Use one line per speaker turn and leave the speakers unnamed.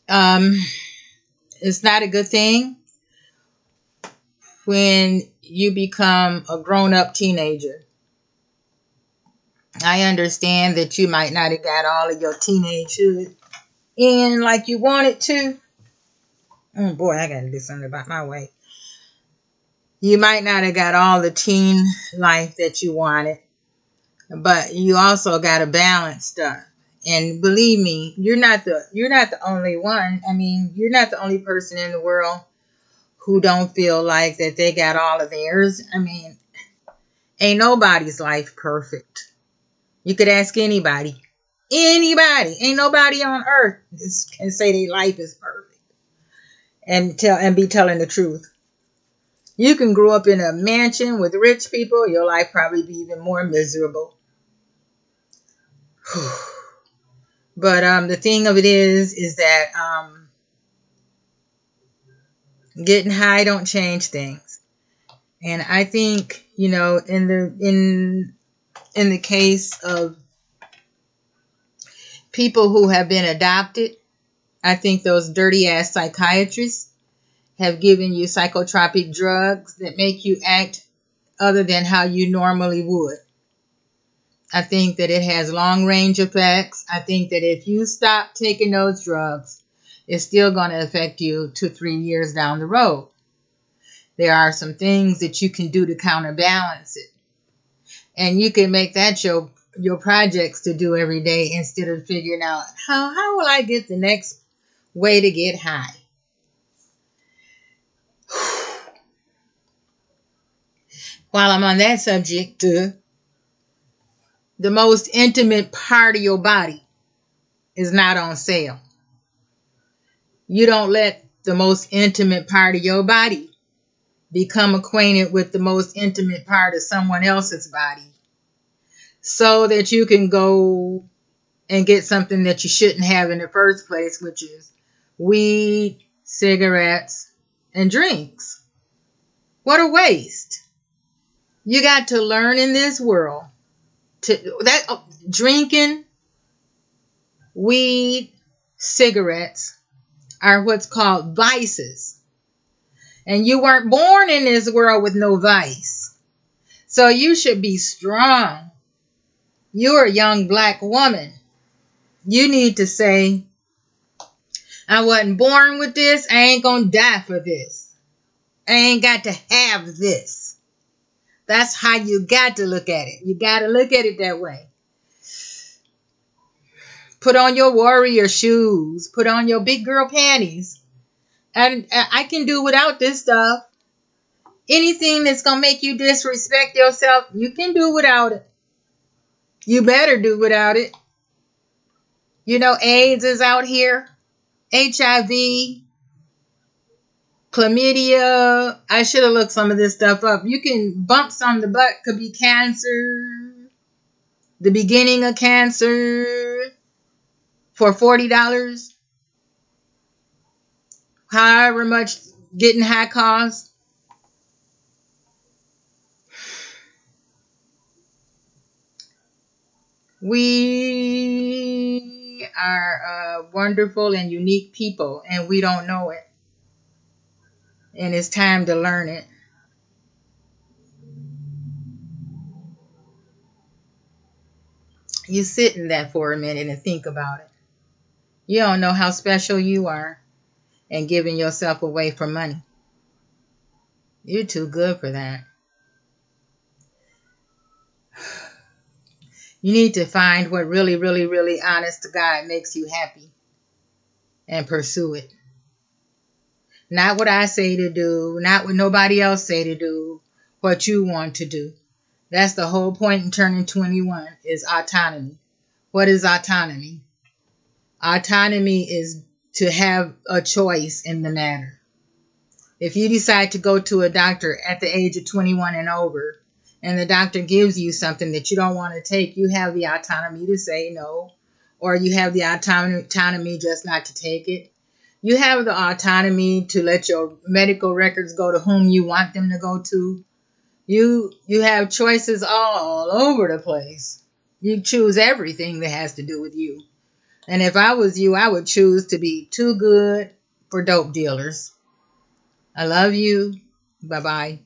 Um, it's not a good thing when you become a grown-up teenager. I understand that you might not have got all of your teenagehood in like you wanted to. Oh boy, I gotta do something about my weight. You might not have got all the teen life that you wanted, but you also got to balance stuff. And believe me, you're not the only one. I mean, you're not the only person in the world who don't feel like that they got all of theirs. I mean, ain't nobody's life perfect. You could ask anybody. Anybody. Ain't nobody on earth can say their life is perfect and be telling the truth. You can grow up in a mansion with rich people, your life probably be even more miserable. But the thing of it is that getting high don't change things. And I think, you know, in the case of people who have been adopted, I think those dirty ass psychiatrists have given you psychotropic drugs that make you act other than how you normally would. I think that it has long range effects. I think that if you stop taking those drugs, it's still going to affect you 2-3 years down the road. There are some things that you can do to counterbalance it. And you can make that your projects to do every day instead of figuring out how will I get the next way to get high. While I'm on that subject, the most intimate part of your body is not on sale. You don't let the most intimate part of your body become acquainted with the most intimate part of someone else's body so that you can go and get something that you shouldn't have in the first place, which is weed, cigarettes, and drinks. What a waste. You got to learn in this world drinking, weed, cigarettes are what's called vices. And you weren't born in this world with no vice. So you should be strong. You're a young black woman. You need to say, I wasn't born with this. I ain't gonna die for this. I ain't got to have this. That's how you got to look at it. You got to look at it that way. Put on your warrior shoes. Put on your big girl panties. And I can do without this stuff. Anything that's going to make you disrespect yourself, you can do without it. You better do without it. You know, AIDS is out here. HIV. Chlamydia. I should have looked some of this stuff up. You can bumps on the butt. Could be cancer. The beginning of cancer. For $40. However much getting high costs. We are wonderful and unique people, and we don't know it. And it's time to learn it. You sit in that for a minute and think about it. You don't know how special you are and giving yourself away for money. You're too good for that. You need to find what really, really, really honest to God makes you happy and pursue it. Not what I say to do, not what nobody else say to do, what you want to do. That's the whole point in turning 21 is autonomy. What is autonomy? Autonomy is to have a choice in the matter. If you decide to go to a doctor at the age of 21 and over, and the doctor gives you something that you don't want to take, you have the autonomy to say no, or you have the autonomy just not to take it. You have the autonomy to let your medical records go to whom you want them to go to. You have choices all over the place. You choose everything that has to do with you. And if I was you, I would choose to be too good for dope dealers. I love you. Bye-bye.